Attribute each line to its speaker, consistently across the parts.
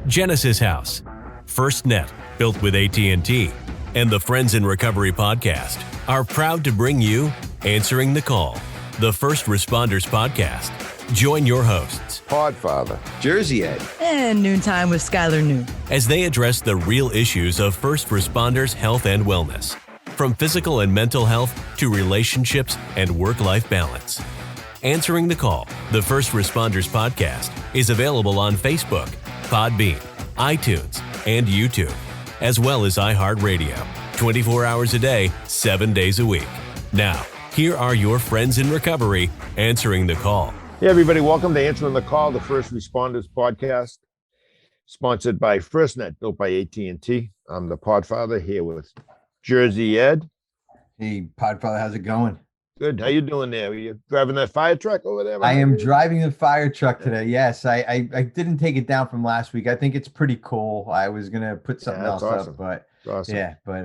Speaker 1: Genesis House, FirstNet, built with AT&T, and the Friends in Recovery podcast are proud to bring you Answering the Call, the First Responders podcast. Join your hosts,
Speaker 2: Podfather,
Speaker 3: Jersey Ed,
Speaker 4: and Noontime with Skylar Noon,
Speaker 1: as they address the real issues of first responders' health and wellness, from physical and mental health to relationships and work-life balance. Answering the Call, the First Responders podcast, is available on Facebook, Podbean, iTunes, and YouTube, as well as iHeartRadio, 24 hours a day, 7 days a week. Now, here are your friends in recovery answering the call.
Speaker 2: Hey, everybody. Welcome to Answering the Call, the First Responders podcast, sponsored by FirstNet, built by AT&T. I'm the Podfather here with Jersey Ed.
Speaker 3: Hey, Podfather, how's it going?
Speaker 2: Good. How you doing there? Are you driving that fire truck over there?
Speaker 3: I am driving the fire truck today. Yes, I didn't take it down from last week. I think it's pretty cool. I was gonna put something else
Speaker 2: awesome.
Speaker 3: up, but
Speaker 2: awesome.
Speaker 3: Yeah, but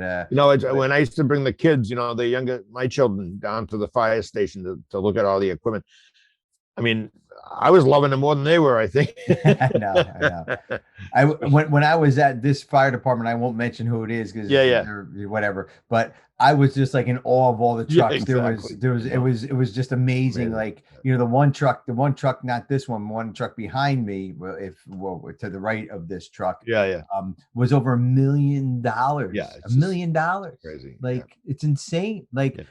Speaker 2: when I used to bring the kids, my children down to the fire station to look at all the equipment. I mean, I was loving it more than they were, I think.
Speaker 3: I know. When I was at this fire department, I won't mention who it is because whatever. But I was just like in awe of all the trucks.
Speaker 2: Yeah, exactly.
Speaker 3: It was just amazing. Like, the one truck, not this one truck behind me, to the right of this truck, was over $1 million.
Speaker 2: Yeah,
Speaker 3: $1 million.
Speaker 2: Crazy.
Speaker 3: It's insane. But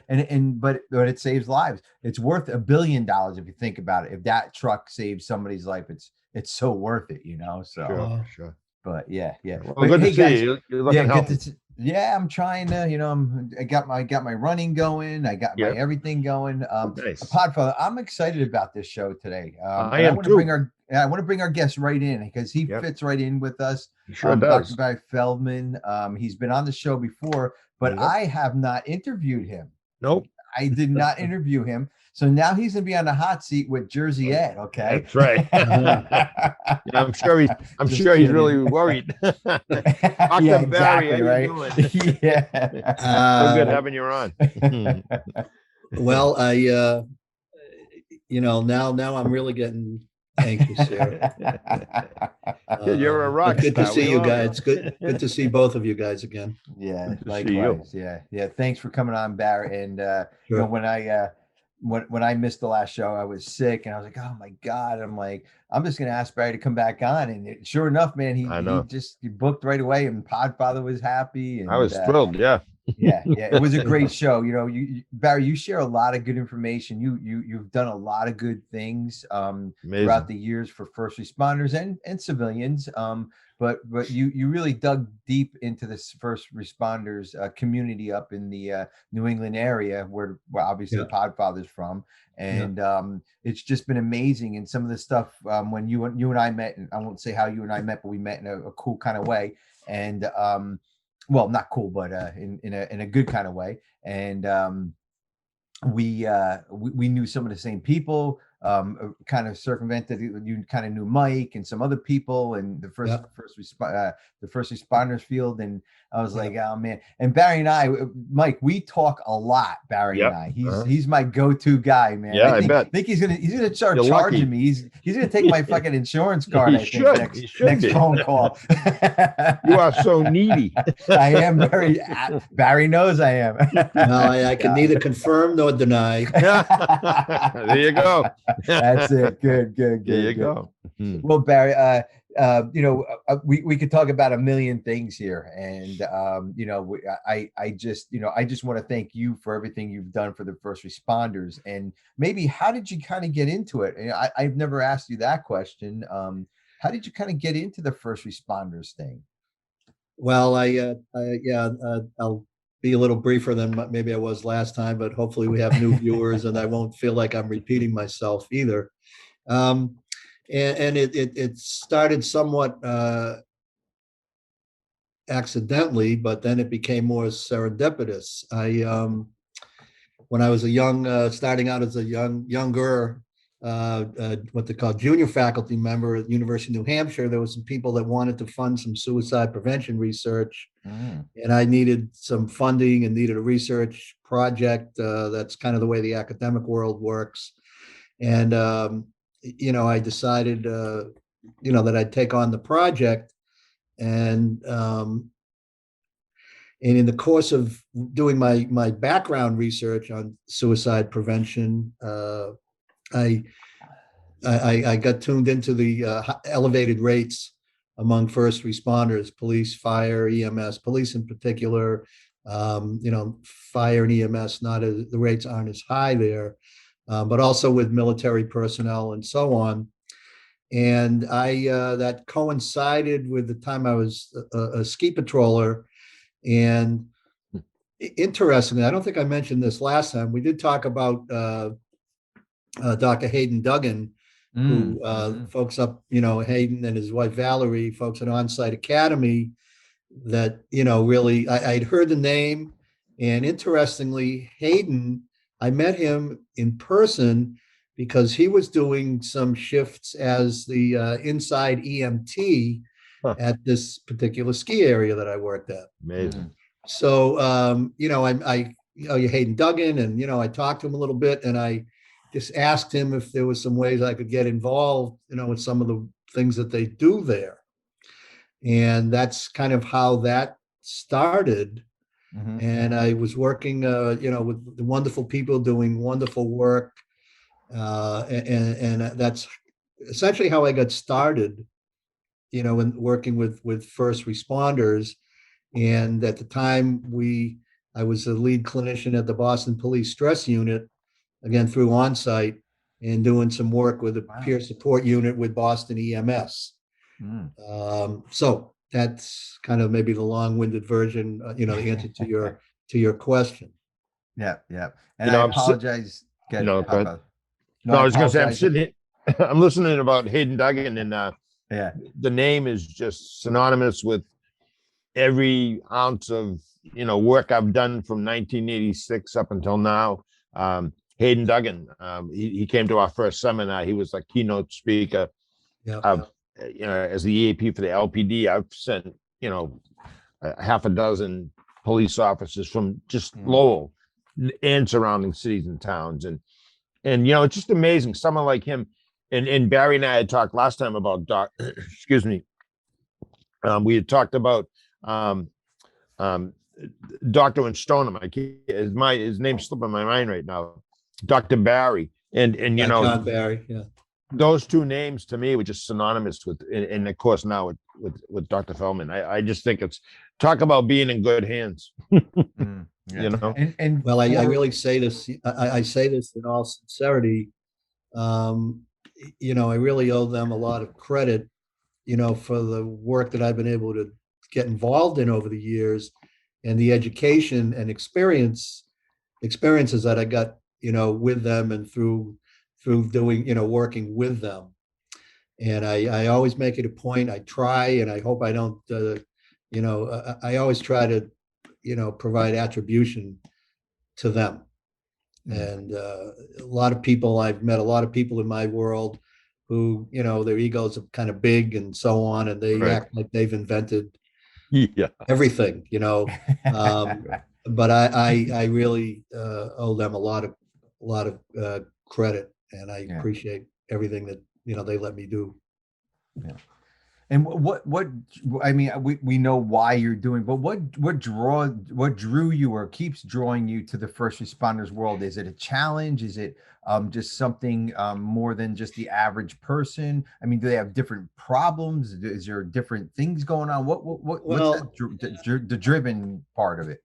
Speaker 3: it saves lives. It's worth $1 billion if you think about it. If that truck saves somebody's life, it's so worth it, So
Speaker 2: sure.
Speaker 3: But yeah.
Speaker 2: Well, good to see you. You're looking healthy.
Speaker 3: I'm trying to, I got my running going. I got my everything going.
Speaker 2: Nice.
Speaker 3: Podfather, I'm excited about this show today.
Speaker 2: I am too.
Speaker 3: I want to bring our guest right in because he fits right in with us.
Speaker 2: He sure does.
Speaker 3: Dr. Barry Feldman. He's been on the show before, but I have not interviewed him.
Speaker 2: Nope.
Speaker 3: I did not interview him. So now he's going to be on the hot seat with Jersey Ed. Okay.
Speaker 2: That's right. I'm sure he's really worried. Dr. Barry, how
Speaker 3: right?
Speaker 2: you doing? So good having you on.
Speaker 5: Well, now I'm really getting anxious here.
Speaker 2: You're a rock
Speaker 5: Good
Speaker 2: star.
Speaker 5: to see you guys. Good to see both of you guys again.
Speaker 3: Yeah, likewise. Yeah. Thanks for coming on, Barry. And
Speaker 5: Sure.
Speaker 3: When I missed the last show, I was sick, and I was like, "Oh my God!" I'm just gonna ask Barry to come back on, and sure enough, man, he booked right away, and Podfather was happy. And
Speaker 2: I was thrilled. Yeah.
Speaker 3: Yeah. It was a great show. Barry, you share a lot of good information. You've done a lot of good things throughout the years for first responders and civilians. But you really dug deep into this first responders community up in the New England area where obviously the Podfather's from. And it's just been amazing. And some of the stuff when you and I met, and I won't say how you and I met, but we met in a cool kind of way. And well, not cool, but in a good kind of way. And we knew some of the same people. Kind of circumvented. You kind of knew Mike and some other people, and the first responders field. And I was like, oh man. And Barry and I, Mike, we talk a lot. Barry and I, he's my go-to guy, man.
Speaker 2: Yeah, I bet.
Speaker 3: I think he's gonna start charging me. He's gonna take my fucking insurance card. Next phone call.
Speaker 2: You are so needy.
Speaker 3: I am very. Barry knows I am.
Speaker 5: No, I can neither confirm nor deny.
Speaker 2: There you go.
Speaker 3: That's it. Good.
Speaker 2: There you go.
Speaker 3: Well, Barry, we could talk about a million things here, and I just want to thank you for everything you've done for the first responders. And maybe how did you kind of get into it? I've never asked you that question. How did you kind of get into the first responders thing?
Speaker 5: Well, I'll be a little briefer than maybe I was last time, but hopefully we have new viewers and I won't feel like I'm repeating myself either. And it started somewhat accidentally, but then it became more serendipitous. When I was starting out as a younger, what they call junior faculty member at the University of New Hampshire, there was some people that wanted to fund some suicide prevention research. And I needed some funding and needed a research project. That's kind of the way the academic world works. And, I decided, that I'd take on the project. And in the course of doing my background research on suicide prevention, I got tuned into the elevated rates among first responders, police, fire, EMS, police in particular. Fire and EMS, the rates aren't as high there, but also with military personnel and so on. And that coincided with the time I was a ski patroller. And interestingly, I don't think I mentioned this last time. We did talk about Dr. Hayden Duggan, who folks up, Hayden and his wife Valerie, folks at Onsite Academy, that really I'd heard the name. And interestingly, Hayden, I met him in person because he was doing some shifts as the inside EMT at this particular ski area that I worked at.
Speaker 2: Amazing.
Speaker 5: So you Hayden Duggan, and I talked to him a little bit, and I just asked him if there was some ways I could get involved, with some of the things that they do there. And that's kind of how that started. And I was working, with the wonderful people doing wonderful work. And that's essentially how I got started, in working with first responders. And at the time I was the lead clinician at the Boston Police Stress Unit, again, through Onsite, and doing some work with a peer support unit with Boston EMS. So that's kind of maybe the long-winded version, the answer to your question.
Speaker 3: Yeah. And I apologize.
Speaker 2: I was going to say, I'm listening about Hayden Duggan, and the name is just synonymous with every ounce of work I've done from 1986 up until now. Hayden Duggan, he came to our first seminar. He was a keynote speaker. As the EAP for the LPD, I've sent half a dozen police officers from just Lowell and surrounding cities and towns, and it's just amazing. Someone like him, and Barry and I had talked last time about excuse me. We had talked about Dr. and Stoneham. His name's slipping my mind right now. Dr. Barry, and
Speaker 5: John Barry,
Speaker 2: those two names to me were just synonymous with, and of course now with Dr. Feldman. I just think it's talk about being in good hands.
Speaker 5: And well, I really say this. I say this in all sincerity. I really owe them a lot of credit, for the work that I've been able to get involved in over the years, and the education and experiences that I got, with them and through doing, working with them. And I always make it a point. I try, and I hope I don't, I always try to, provide attribution to them. And I've met a lot of people in my world who, their egos are kind of big and so on, and they act like they've invented everything, but I really owe them a lot of credit, and I appreciate everything that they let me do.
Speaker 3: And what I mean, we know why you're doing, but what drew you or keeps drawing you to the first responders world? Is it a challenge? Is it just something more than just the average person? I mean, do they have different problems? Is there different things going on? What's the driven part of it?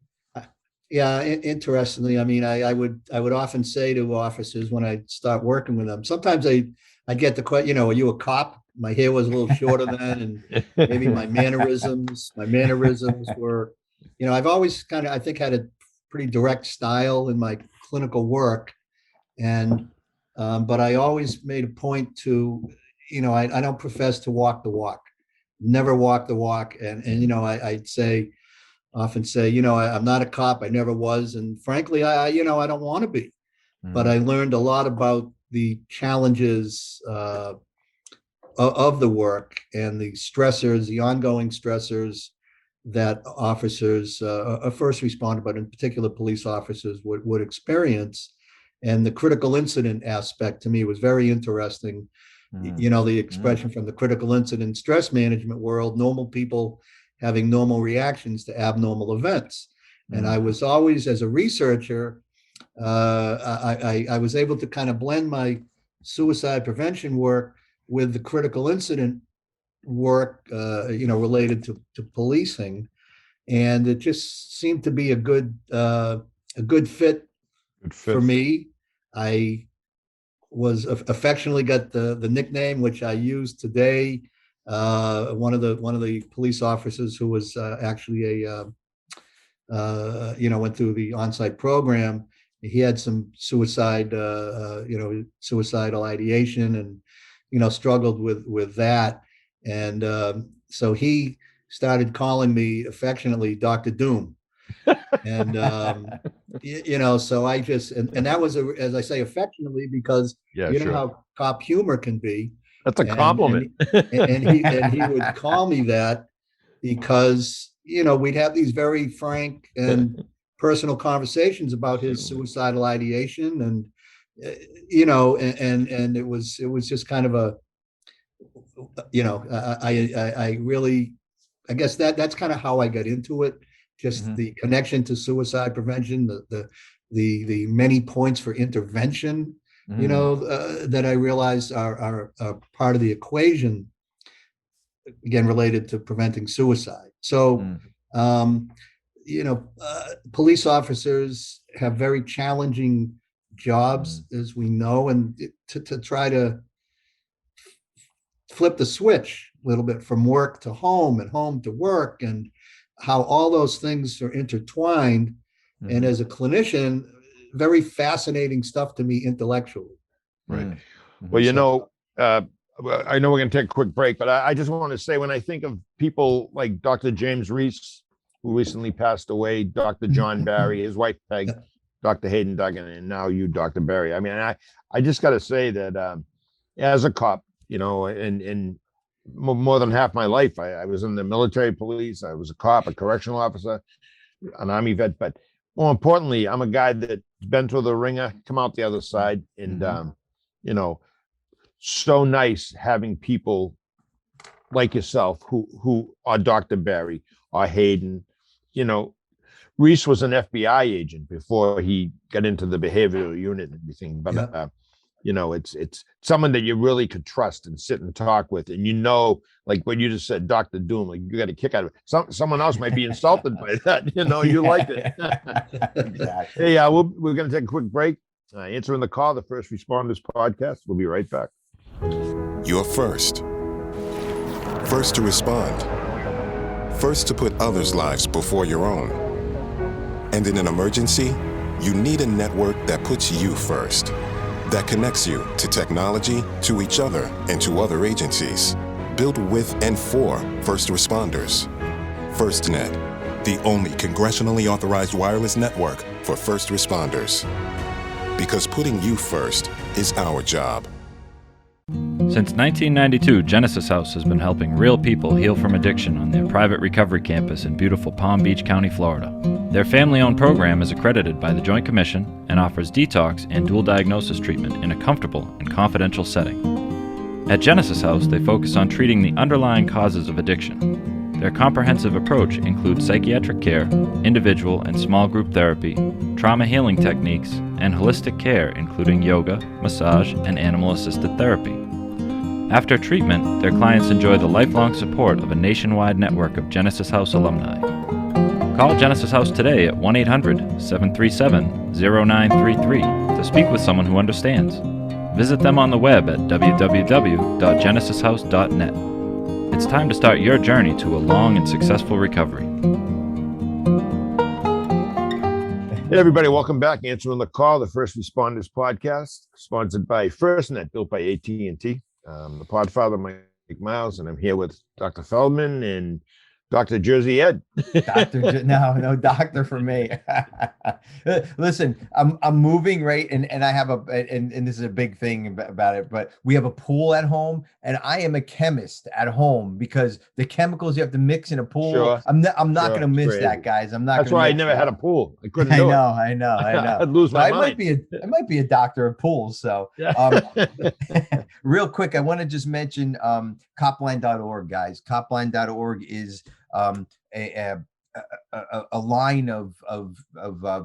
Speaker 5: Yeah, interestingly, I mean, I would often say to officers when I start working with them, sometimes I get the question, are you a cop? My hair was a little shorter then, and maybe my mannerisms were, I've always kind of, I think, had a pretty direct style in my clinical work. And, but I always made a point to, I don't profess to walk the walk, never walk the walk. And I'd often say, I'm not a cop. I never was. And frankly, I don't want to be, but I learned a lot about the challenges, of the work and the stressors, the ongoing stressors that officers, a first responder, but in particular police officers would experience. And the critical incident aspect to me was very interesting the expression from the critical incident stress management world, normal people having normal reactions to abnormal events. And I was always, as a researcher, I was able to kind of blend my suicide prevention work with the critical incident work, related to policing. And it just seemed to be a good fit for me. I was affectionately got the nickname, which I use today. One of the police officers who was actually went through the on-site program. He had some suicidal ideation, and struggled with that. And so he started calling me affectionately Dr. Doom. And so I just and that was as I say, affectionately, because know how cop humor can be.
Speaker 2: That's a compliment.
Speaker 5: And he would call me that because we'd have these very frank and personal conversations about his suicidal ideation, and and it was just kind of a I really, I guess that's kind of how I got into it. Just the connection to suicide prevention, the many points for intervention, that I realized are part of the equation, again, related to preventing suicide. So, police officers have very challenging jobs, as we know, and to try to flip the switch a little bit from work to home and home to work, and how all those things are intertwined. And as a clinician, very fascinating stuff to me intellectually.
Speaker 2: Right. Well, I know we're going to take a quick break, but I just want to say, when I think of people like Dr. James Reese, who recently passed away, Dr. John Barry, his wife Peg, Dr. Hayden Duggan, and now you, Dr. Barry. I mean, I just got to say that as a cop, and more than half my life, I was in the military police. I was a cop, a correctional officer, an Army vet, but more importantly, I'm a guy that's been through the ringer, come out the other side, and so nice having people like yourself who are Dr. Barry or Hayden. Reese was an FBI agent before he got into the behavioral unit and everything, but it's someone that you really could trust and sit and talk with. And like what you just said, Dr. Doom, like you got a kick out of it. Someone else might be insulted by that. You like it.
Speaker 5: Exactly.
Speaker 2: Hey, we're going to take a quick break. Answering the Call, the First Responders podcast. We'll be right back.
Speaker 6: You're first to respond, first to put others' lives before your own. And in an emergency, you need a network that puts you first, that connects you to technology, to each other, and to other agencies. Built with and for first responders. FirstNet, the only congressionally authorized wireless network for first responders. Because putting you first is our job.
Speaker 7: Since 1992, Genesis House has been helping real people heal from addiction on their private recovery campus in beautiful Palm Beach County, Florida. Their family-owned program is accredited by the Joint Commission and offers detox and dual diagnosis treatment in a comfortable and confidential setting. At Genesis House, they focus on treating the underlying causes of addiction. Their comprehensive approach includes psychiatric care, individual and small group therapy, trauma healing techniques, and holistic care including yoga, massage, and animal-assisted therapy. After treatment, their clients enjoy the lifelong support of a nationwide network of Genesis House alumni. Call Genesis House today at 1-800-737-0933 to speak with someone who understands. Visit them on the web at www.genesishouse.net. It's time to start your journey to a long and successful recovery.
Speaker 2: Hey everybody, welcome back. Answering the Call, the First Responders podcast, sponsored by FirstNet, built by AT&T. The Podfather, Mike Miles, and I'm here with Dr. Feldman and Dr. Jersey Ed.
Speaker 3: No doctor for me. Listen, I'm moving, right, and I have and this is a big thing about it, but we have a pool at home, and I am a chemist at home because the chemicals you have to mix in a pool.
Speaker 2: Sure.
Speaker 3: I'm not going to miss that, guys. I'm not.
Speaker 2: That's why I never had a pool. I couldn't do it.
Speaker 3: I know.
Speaker 2: I'd lose my mind.
Speaker 3: I might be a doctor of pools. So, real quick, I want to just mention copline.org, guys. Copline.org is a line of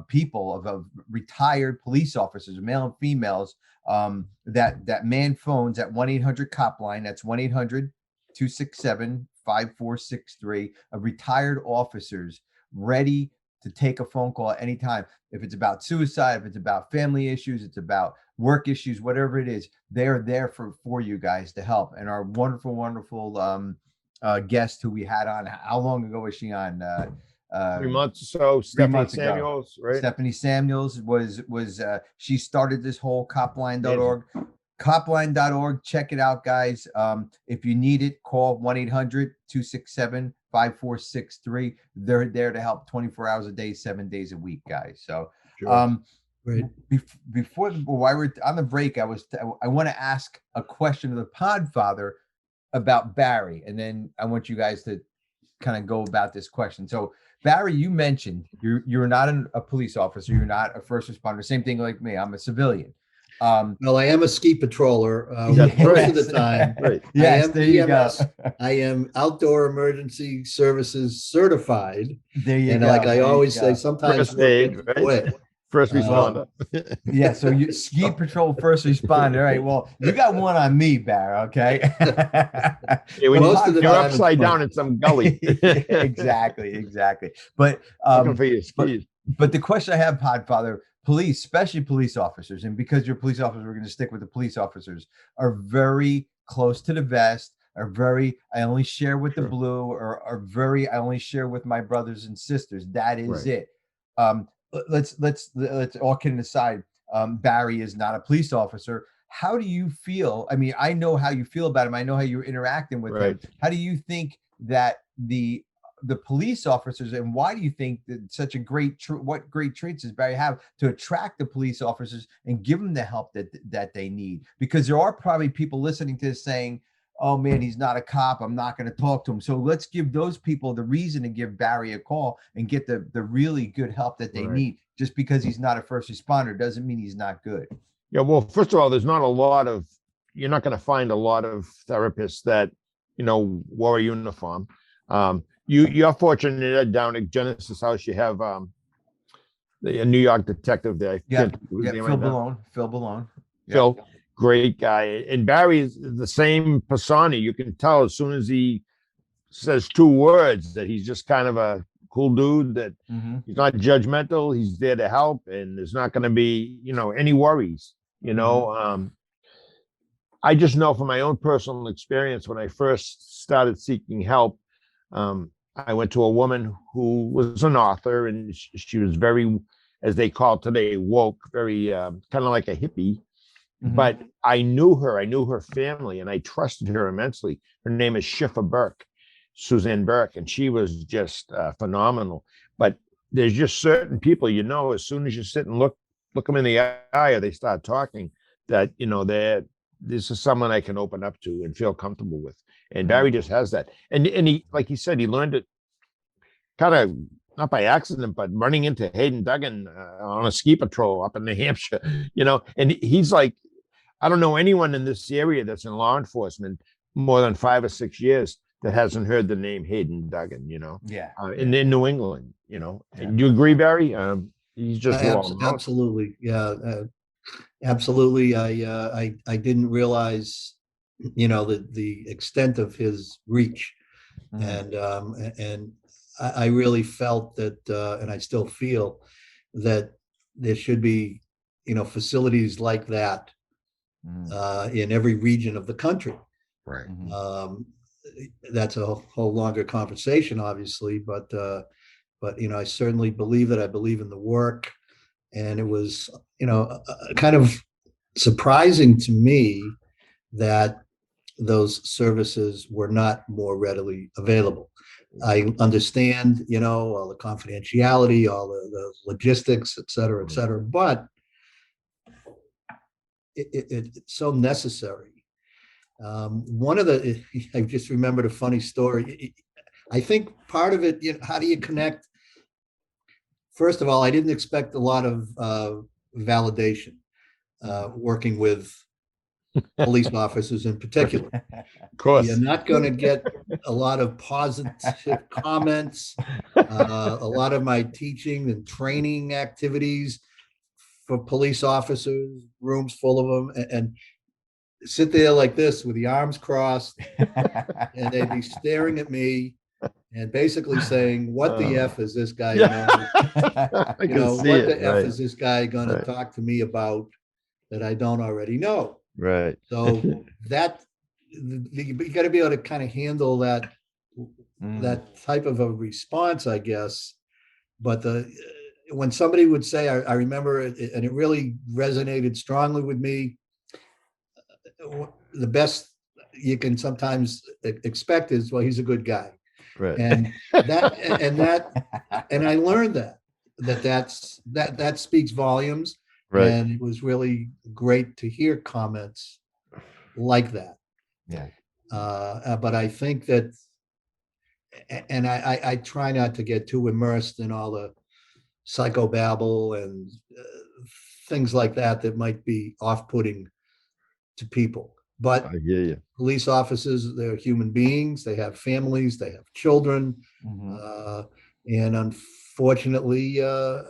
Speaker 3: people of retired police officers, male and females, that man phones at 1-800-COP-LINE. That's 1-800-267-5463 of retired officers ready to take a phone call at any time. If it's about suicide, if it's about family issues, it's about work issues, whatever it is, they're there for you guys to help. And our wonderful guest who we had on, how long ago was she on?
Speaker 2: 3 months or so. Stephanie Samuels, right?
Speaker 3: Stephanie Samuels was she started this whole copline.org. Copline.org. Check it out, guys. If you need it, call 1-800-267-5463. They're there to help 24 hours a day, 7 days a week, guys. So
Speaker 2: sure.
Speaker 3: While we're on the break, I want to ask a question of the Podfather about Barry, and then I want you guys to kind of go about this question. So Barry, you mentioned you're not a police officer, you're not a first responder. Same thing like me. I'm a civilian.
Speaker 5: Well, I am a ski patroller most of the time.
Speaker 2: Right.
Speaker 3: Yes, there you go.
Speaker 5: I am outdoor emergency services certified.
Speaker 3: There you
Speaker 5: and
Speaker 3: go.
Speaker 5: like I always say, sometimes
Speaker 2: first aid, right? First responder.
Speaker 3: Yeah, so you ski patrol, first responder. All right, well, you got one on me, Barry, okay?
Speaker 2: Yeah, most of the time upside down in some gully.
Speaker 3: Exactly. But
Speaker 2: looking for your skis.
Speaker 3: But the question I have, Podfather, police, especially police officers, and because you're police officers, we're going to stick with the police officers, are very close to the vest, are very, I only share with the blue, or are very, I only share with my brothers and sisters. That is it. Let's all kidding aside. Barry is not a police officer. How do you feel? I mean, I know how you feel about him. I know how you're interacting with him. How do you think that the police officers, and why do you think that such a what great traits does Barry have to attract the police officers and give them the help that they need? Because there are probably people listening to this saying, oh man, he's not a cop, I'm not going to talk to him. So let's give those people the reason to give Barry a call and get the really good help that they need. Just because he's not a first responder doesn't mean he's not good.
Speaker 2: Yeah, well, first of all, you're not going to find a lot of therapists that, wore a uniform. You're fortunate down at Genesis House, you have a New York detective there.
Speaker 3: Phil Ballone.
Speaker 2: Phil, great guy. And Barry is the same persona. You can tell as soon as he says 2 words that he's just kind of a cool dude, that he's not judgmental. He's there to help, and there's not going to be, any worries, I just know from my own personal experience, when I first started seeking help, I went to a woman who was an author, and she was very, as they call today, woke, very kind of like a hippie. But I knew her family, and I trusted her immensely. Her name is Suzanne Burke, and she was just phenomenal. But there's just certain people, as soon as you sit and look them in the eye, or they start talking, that, this is someone I can open up to and feel comfortable with. And Barry just has that. And he, like he said, he learned it kind of not by accident, but running into Hayden Duggan on a ski patrol up in New Hampshire, and he's like, I don't know anyone in this area that's in law enforcement more than 5 or 6 years that hasn't heard the name Hayden Duggan, in New England, And you agree, Barry? He's just
Speaker 5: absolutely. Yeah, absolutely. I didn't realize, the extent of his reach. And I really felt that, and I still feel that there should be, facilities like that in every region of the country.
Speaker 2: Right.
Speaker 5: That's a whole longer conversation, obviously, but I certainly believe that. I believe in the work, and it was, kind of surprising to me that those services were not more readily available. I understand, all the confidentiality, all the logistics, et cetera, but it's so necessary. I just remembered a funny story. I think part of it, how do you connect? First of all, I didn't expect a lot of validation working with police officers in particular.
Speaker 2: Of course.
Speaker 5: You're not going to get a lot of positive comments. A lot of my teaching and training activities for police officers, rooms full of them, and sit there like this with the arms crossed, and they'd be staring at me and basically saying, what the F is this guy what the F is this guy going to talk to me about that I don't already know?
Speaker 2: Right.
Speaker 5: So you got to be able to kind of handle that type of a response, I guess. But when somebody would say, I remember it, and it really resonated strongly with me, the best you can sometimes expect is, well, he's a good guy.
Speaker 2: Right.
Speaker 5: And I learned that speaks volumes.
Speaker 2: Right.
Speaker 5: And it was really great to hear comments like that.
Speaker 3: Yeah.
Speaker 5: But I think that, and I try not to get too immersed in all the psychobabble and things like that might be off-putting to people. But
Speaker 2: I hear you.
Speaker 5: Police officers, they're human beings. They have families. They have children. And unfortunately, how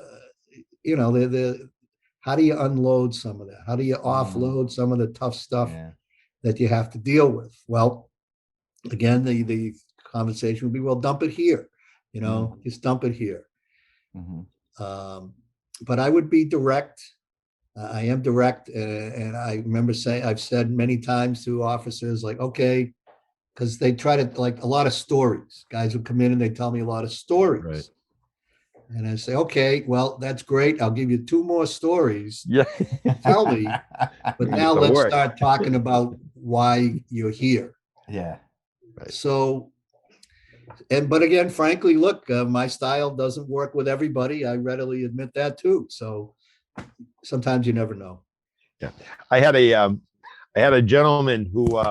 Speaker 5: do you unload some of that? How do you offload some of the tough stuff that you have to deal with? Well, again, the conversation would be, well, dump it here, just dump it here. But I would be direct. I am direct. And I remember saying, I've said many times to officers, like, okay, because they try to, like, a lot of stories. Guys would come in and they tell me a lot of stories.
Speaker 2: Right.
Speaker 5: And I say, okay, well, that's great. I'll give you 2 more stories.
Speaker 2: Yeah.
Speaker 5: Tell me. But now let's start talking about why you're here.
Speaker 3: Yeah.
Speaker 2: Right.
Speaker 5: So, but again, frankly, look, my style doesn't work with everybody. I readily admit that too. So sometimes you never know.
Speaker 2: Yeah. I had a gentleman who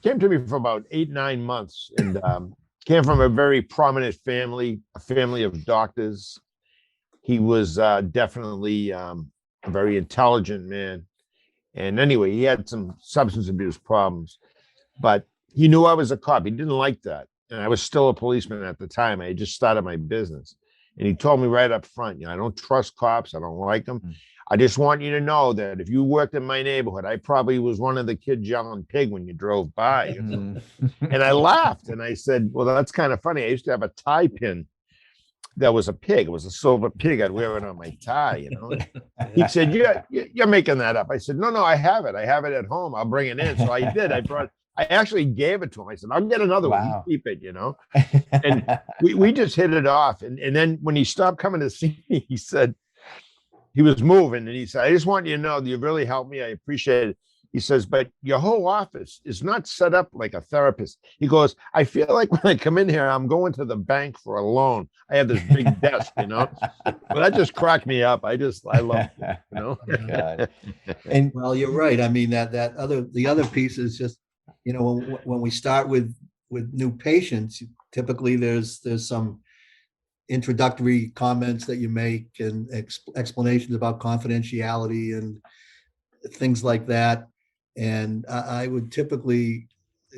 Speaker 2: came to me for about 8-9 months and came from a very prominent family, a family of doctors. He was definitely a very intelligent man. And anyway, he had some substance abuse problems, but he knew I was a cop. He didn't like that. And I was still a policeman at the time. I had just started my business. And he told me right up front, I don't trust cops. I don't like them. I just want you to know that if you worked in my neighborhood, I probably was one of the kids yelling pig when you drove by. And I laughed and I said, well, that's kind of funny. I used to have a tie pin that was a pig. It was a silver pig. I'd wear it on my tie, He said, you're making that up. I said, no, I have it. I have it at home. I'll bring it in. So I did. I actually gave it to him. I said, I'll get another one. You keep it, And we just hit it off. And then when he stopped coming to see me, he said, he was moving and he said, I just want you to know that you really helped me. I appreciate it. He says, but your whole office is not set up like a therapist. He goes, I feel like when I come in here, I'm going to the bank for a loan. I have this big desk, Well, that just cracked me up. I love it,
Speaker 5: And well, you're right. I mean, the other piece is just, when we start with new patients, typically there's some introductory comments that you make and explanations about confidentiality and things like that. And I would typically,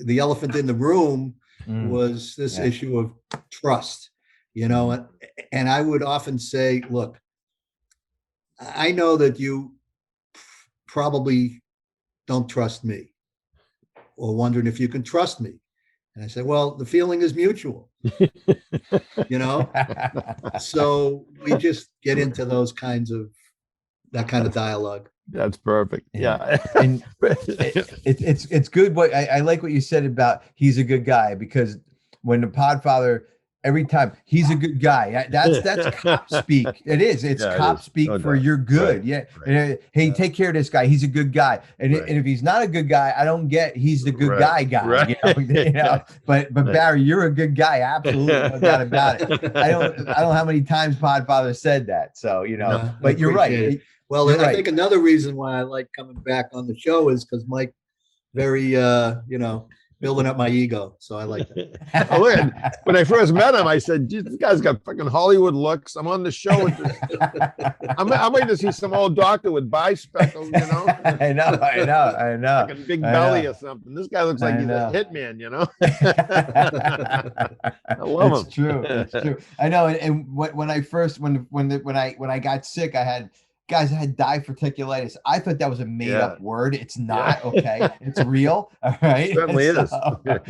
Speaker 5: the elephant in the room was this issue of trust, and I would often say, look, I know that you probably don't trust me or wondering if you can trust me. And I said, well, the feeling is mutual, so we just get into that kind of dialogue.
Speaker 2: That's perfect. Yeah.
Speaker 3: And it's good. I like what you said about he's a good guy, because when the Podfather Every time he's a good guy. That's cop speak. It is. It's cop speak for you're good. Right. Yeah. Hey, take care of this guy. He's a good guy. And if he's not a good guy, I don't get. He's the good guy.
Speaker 2: Right.
Speaker 3: You know. But Barry, you're a good guy. Absolutely, no doubt about it. I don't know how many times Podfather said that. So but you're right.
Speaker 5: It. Well, I think another reason why I like coming back on the show is because Mike, very building up my ego. So I like that.
Speaker 2: When I first met him, I said, this guy's got fucking Hollywood looks. I'm on the show with this. I might just see some old doctor with bispectacles,
Speaker 3: I know.
Speaker 2: Like a big belly or something. This guy looks like he's a hitman, I love him.
Speaker 3: It's true. I know. And when I got sick, I had diverticulitis. I thought that was a made-up word. It's not. Okay, it's real. All right,
Speaker 2: it certainly is.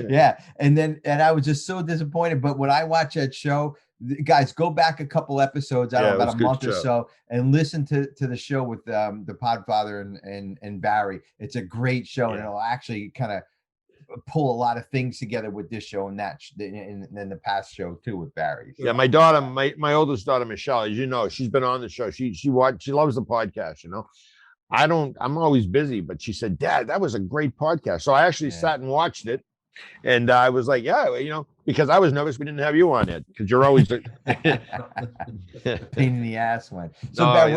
Speaker 3: Yeah, and I was just so disappointed. But when I watch that show, guys, go back a couple episodes, about a month or so, and listen to the show with the Podfather and Barry. It's a great show, and it'll actually kind of pull a lot of things together with this show and that and then the past show too with Barry.
Speaker 2: So. Yeah, my daughter, my oldest daughter Michelle, as you know, she's been on the show. She loves the podcast. I'm always busy, but she said, Dad, that was a great podcast. So I actually sat and watched it, and I was like, because I was nervous we didn't have you on it because you're always a
Speaker 3: pain in the ass one. So Barry,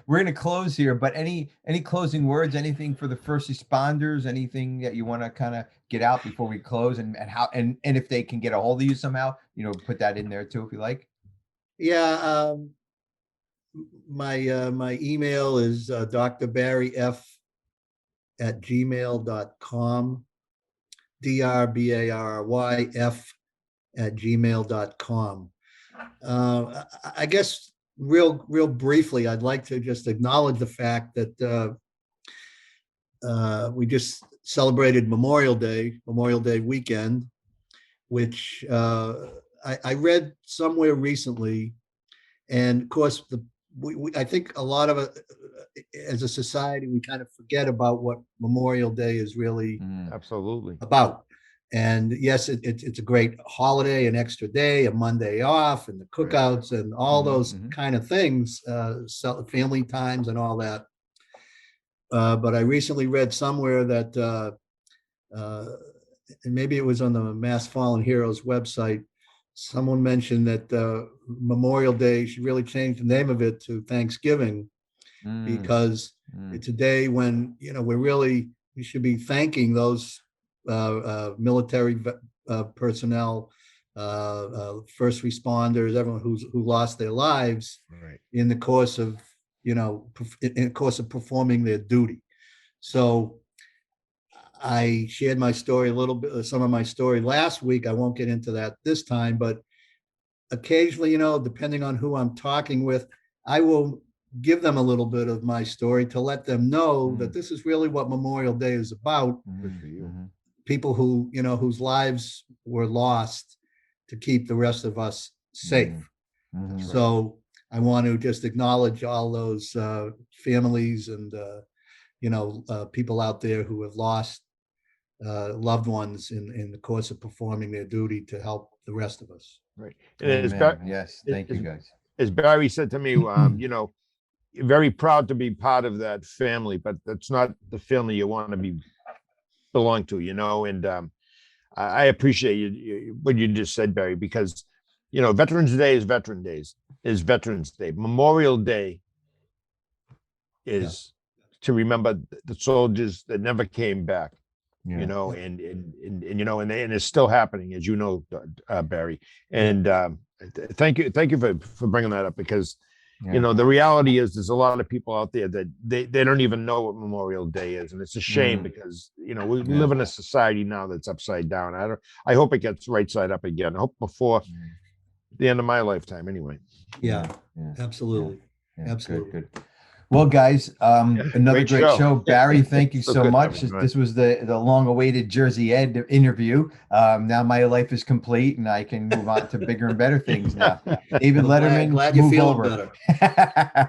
Speaker 3: we're gonna close here, but any closing words, anything for the first responders, anything that you want to kind of get out before we close, and how and if they can get a hold of you somehow, put that in there too if you like.
Speaker 5: Yeah, my email is drbarryf@gmail.com. drbarryf@gmail.com. I guess real briefly, I'd like to just acknowledge the fact that we just celebrated Memorial Day weekend, which I read somewhere recently, and of course I think a lot of it, as a society, we kind of forget about what Memorial Day is really
Speaker 2: absolutely
Speaker 5: about. And yes, it's a great holiday, an extra day, a Monday off, and the cookouts and all those kind of things, family times and all that. But I recently read somewhere that, and maybe it was on the Mass Fallen Heroes website, someone mentioned that Memorial Day should really change the name of it to Thanksgiving, because it's a day when we should be thanking those military personnel, first responders, everyone who lost their lives in the course of performing their duty. So I shared my story a little bit, some of my story last week. I won't get into that this time, but occasionally, depending on who I'm talking with, I will give them a little bit of my story to let them know that this is really what Memorial Day is about. People who, whose lives were lost to keep the rest of us safe. So I want to just acknowledge all those families and, people out there who have lost loved ones in the course of performing their duty to help the rest of us.
Speaker 2: Right.
Speaker 3: Yes. Thank you, guys.
Speaker 2: As Barry said to me, very proud to be part of that family, but that's not the family you want to belong to, and I appreciate what you just said, Barry, because, Veterans Day is Veterans Day. Memorial Day is to remember the soldiers that never came back. And it's still happening, as you know, Barry. And thank you for bringing that up, because the reality is there's a lot of people out there that they don't even know what Memorial Day is, and it's a shame because we live in a society now that's upside down. I hope it gets right side up again. I hope before the end of my lifetime, anyway.
Speaker 5: Yeah. Absolutely. Absolutely.
Speaker 3: Good. Well, guys, another great show. Barry, thank you so much. This was the long-awaited Jersey Ed interview. Now my life is complete, and I can move on to bigger and better things now. David Letterman,
Speaker 5: glad you're feeling better.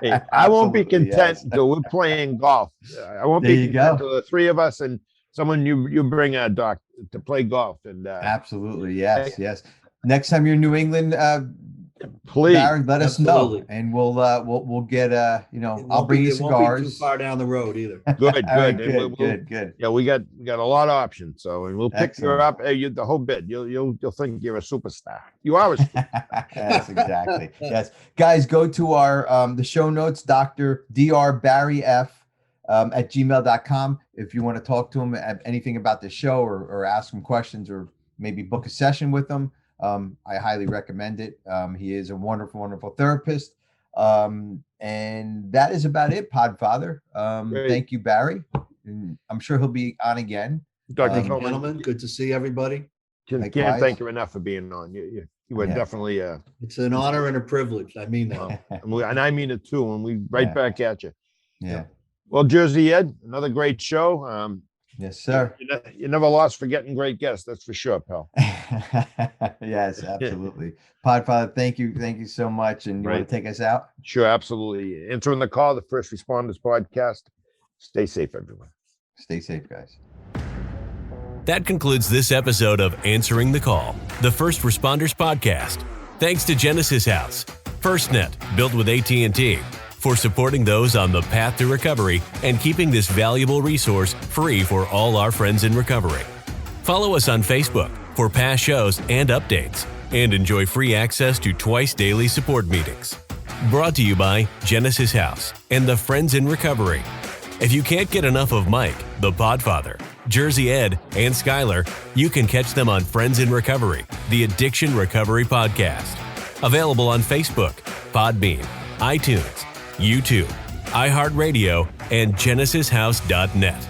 Speaker 2: Hey, I won't be content until we're playing golf. I won't be content until the three of us and someone you bring a doc to play golf. And
Speaker 3: absolutely, yes. next time you're in New England,
Speaker 2: please,
Speaker 3: Barry, let us
Speaker 5: Absolutely.
Speaker 3: know, and we'll get I'll bring you
Speaker 5: It won't be
Speaker 3: cigars.
Speaker 5: too far down the road either.
Speaker 2: Good,
Speaker 3: All right,
Speaker 2: good.
Speaker 3: good.
Speaker 2: Yeah, we got a lot of options, so and we'll pick you
Speaker 3: Excellent.
Speaker 2: up. The whole bit. You'll think you're a superstar. You are a superstar.
Speaker 3: Yes, exactly. Yes, guys, go to our the show notes, Dr. Barry F. At gmail.com if you want to talk to him anything about the show or ask him questions or maybe book a session with him. I highly recommend it. He is a wonderful, wonderful therapist. And that is about it, Podfather. Thank you, Barry. And I'm sure he'll be on again.
Speaker 2: Dr. Feldman,
Speaker 5: Gentlemen, good to see everybody.
Speaker 2: Can't thank you enough for being on. You were definitely
Speaker 5: It's an honor and a privilege. I mean that.
Speaker 2: and I mean it too. And we back at you.
Speaker 3: Yeah.
Speaker 2: Well, Jersey Ed, another great show.
Speaker 3: Yes, sir.
Speaker 2: You never lost for getting great guests. That's for sure, pal.
Speaker 3: Yes, absolutely. Podfather, thank you so much. And you want to take us out?
Speaker 2: Sure, absolutely. Answering the Call, the First Responders Podcast. Stay safe, everyone.
Speaker 3: Stay safe, guys.
Speaker 1: That concludes this episode of Answering the Call, the First Responders Podcast. Thanks to Genesis House, FirstNet, built with AT&T, for supporting those on the path to recovery and keeping this valuable resource free for all our friends in recovery. Follow us on Facebook for past shows and updates, and enjoy free access to twice daily support meetings. Brought to you by Genesis House and the Friends in Recovery. If you can't get enough of Mike, the Podfather, Jersey Ed, and Skylar, you can catch them on Friends in Recovery, the Addiction Recovery Podcast. Available on Facebook, Podbean, iTunes, YouTube, iHeartRadio, and GenesisHouse.net.